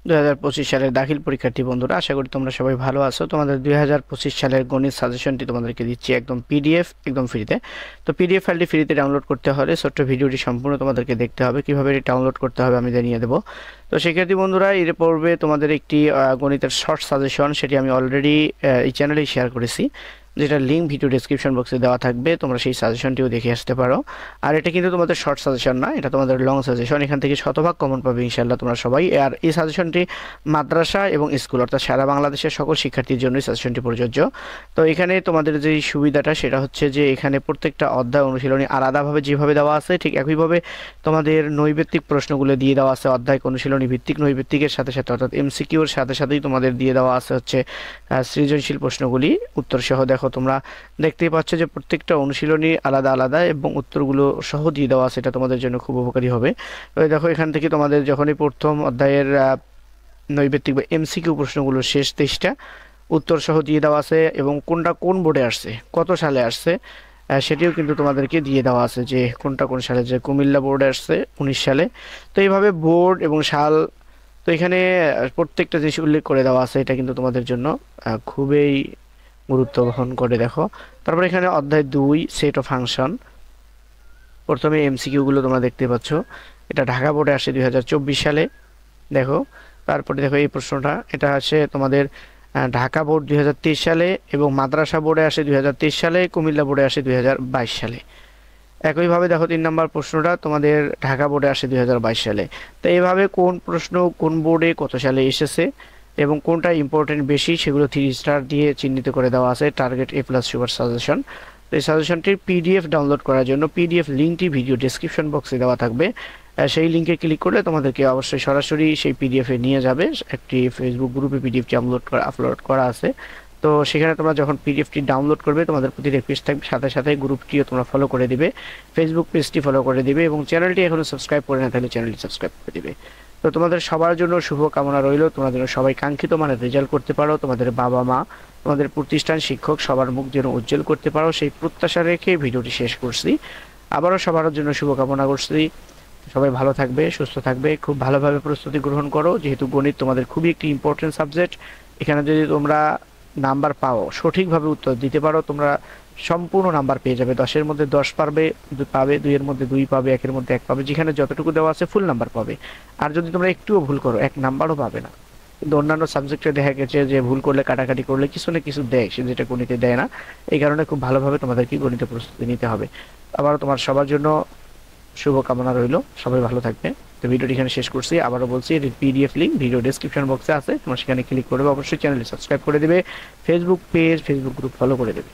2025 সালের দাখিল পরীক্ষার্থী বন্ধুরা, আশা করি তোমরা সবাই ভালো আছো। তোমাদের 2025 সালের গণিত সাজেশনটি তোমাদেরকে দিচ্ছি একদম পিডিএফ, একদম ফ্রিতে। তো পিডিএফ ফাইলটি ফ্রিতে ডাউনলোড করতে হলে ছোট্ট ভিডিওটি সম্পূর্ণ তোমাদেরকে দেখতে হবে। কিভাবে এটি ডাউনলোড করতে হবে আমি জানিয়ে দেবো। তো শিক্ষার্থী বন্ধুরা, এর পড়বে তোমাদের একটি গণিতের শর্ট সাজেশন, সেটি আমি অলরেডি এই চ্যানেলেই শেয়ার করেছি, যেটা লিঙ্ক ভিডিও ডেসক্রিপশন বক্সে দেওয়া থাকবে। তোমরা সেই সাজেশনটিও দেখে আসতে পারো। আর এটা কিন্তু তোমাদের শর্ট সাজেশন না, এটা তোমাদের লং সাজেশন। এখান থেকে শতভাগ কমন পাবে ইনশাল্লাহ তোমরা সবাই। আর এই সাজেশনটি মাদ্রাসা এবং স্কুল অর্থাৎ সারা বাংলাদেশের সকল শিক্ষার্থীর জন্যই সাজেশনটি প্রযোজ্য। তো এখানে তোমাদের যে সুবিধাটা সেটা হচ্ছে যে এখানে প্রত্যেকটা অধ্যায় অনুশীলনী আলাদাভাবে যেভাবে দেওয়া আছে ঠিক একইভাবে তোমাদের নৈবেত্তিক প্রশ্নগুলো দিয়ে দেওয়া আছে। অধ্যায় অনুশীলনী ভিত্তিক নৈবেত্তিকের সাথে সাথে অর্থাৎ এমসিকিউর সাথে সাথেই তোমাদের দিয়ে দেওয়া আছে হচ্ছে সৃজনশীল প্রশ্নগুলি উত্তর সহ। দেখো তোমরা দেখতেই পাচ্ছ যে প্রত্যেকটা অনুশীলনী আলাদা আলাদা এবং উত্তরগুলো সহ দিয়ে দেওয়া আছে, এটা তোমাদের জন্য খুব উপকারী হবে। তো দেখো এখান থেকে তোমাদের যখনই প্রথম অধ্যায়ের নৈবেত্তিক বা এমসিকিউ প্রশ্নগুলো শেষ 23টা উত্তর সহ দিয়ে দেওয়া আছে এবং কোনটা কোন বোর্ডে আসছে, কত সালে আসছে সেটিও কিন্তু তোমাদেরকে দিয়ে দেওয়া আছে, যে কোনটা কোন সালে, যে কুমিল্লা বোর্ডে আসছে 19 সালে। তো এইভাবে বোর্ড এবং সাল, তো এখানে প্রত্যেকটা জিনিস উল্লেখ করে দেওয়া আছে, এটা কিন্তু তোমাদের জন্য খুবই গুরুত্ব বহন করে। দেখো তারপর এখানে অধ্যায় 2 সেট অফ ফাংশন, প্রথমে এমসিকিউ গুলো তোমরা দেখতে পাচ্ছ। এটা ঢাকা বোর্ডে আসে 2024 সালে। দেখো তারপরে দেখো এই প্রশ্নটা, এটা আসে তোমাদের ঢাকা বোর্ড 2023 সালে এবং মাদ্রাসা বোর্ডে আসে 2023 সালে, কুমিল্লা বোর্ডে আসে 2022 সালে। একইভাবে দেখো 3 নম্বর প্রশ্নটা তোমাদের ঢাকা বোর্ডে আসে 2022 সালে। তো এইভাবে কোন প্রশ্ন কোন বোর্ডে কত সালে এসেছে এবং কোনটা ইম্পর্টেন্ট বেশি সেগুলো 3 স্টার দিয়ে চিহ্নিত করে দেওয়া আছে। টার্গেট এ প্লাস সুপার সাজেশন। তো এই সাজেশনটির পিডিএফ ডাউনলোড করার জন্য পিডিএফ লিঙ্কটি ভিডিও ডেসক্রিপশন বক্সে দেওয়া থাকবে। সেই লিঙ্কে ক্লিক করলে তোমাদেরকে অবশ্যই সরাসরি সেই পিডিএফে নিয়ে যাবে। একটি ফেসবুক গ্রুপে পিডিএফটি আপলোড করা আছে। তো সেখানে তোমরা যখন পিডিএফটি ডাউনলোড করবে তোমাদের প্রতি রিকোয়েস্ট থাকবে, সাথে সাথে গ্রুপটিও তোমরা ফলো করে দিবে, ফেসবুক পেজটি ফলো করে দিবে এবং চ্যানেলটি এখনো সাবস্ক্রাইব করে না থাকলে চ্যানেলটি সাবস্ক্রাইব করে দিবে। তো তোমাদের সবার জন্য শুভ কামনা রইল, তোমাদের জন্য সবাই কাঙ্ক্ষিত মানের রেজাল্ট করতে পারো, তোমাদের বাবা মা, তোমাদের প্রতিষ্ঠান, শিক্ষক সবার মুখ যেন উজ্জ্বল করতে পারো সেই প্রত্যাশা রেখে ভিডিওটি শেষ করছি। আবারও সবার জন্য শুভকামনা করছি। সবাই ভালো থাকবে, সুস্থ থাকবে, খুব ভালোভাবে প্রস্তুতি গ্রহণ করো, যেহেতু গণিত তোমাদের খুবই একটি ইম্পর্টেন্ট সাবজেক্ট। এখানে যদি তোমরা নাম্বার পাও, সঠিকভাবে উত্তর দিতে পারো, তোমরা সম্পূর্ণ নাম্বার পেয়ে যাবে। 10-এর মধ্যে 10 পাবে, 2-এর মধ্যে 2 পাবে, 1-এর মধ্যে 1 পাবে, যেখানে যতটুকু দেওয়া আছে ফুল নাম্বার পাবে। আর যদি তোমরা একটুও ভুল করো 1 নাম্বারও পাবে না। কিন্তু অন্যান্য সাবজেক্টে দেখা গেছে যে ভুল করলে কাটাকাটি করলে কিছু না কিছু দেয়, সে যেটা গণিতে দেয় না। এই কারণে খুব ভালোভাবে তোমাদেরকে গণিতে প্রস্তুতি নিতে হবে। আবারও তোমার সবার জন্য শুভকামনা রইল, সবাই ভালো থাকবে। তো ভিডিওটি এখানে শেষ করছি। আবারও বলছি, এর পিডিএফ লিঙ্ক ভিডিও ডেসক্রিপশন বক্সে আছে, তোমরা সেখানে ক্লিক করবে, অবশ্যই চ্যানেলটি সাবস্ক্রাইব করে দেবে, Facebook page Facebook group follow করে দেবে।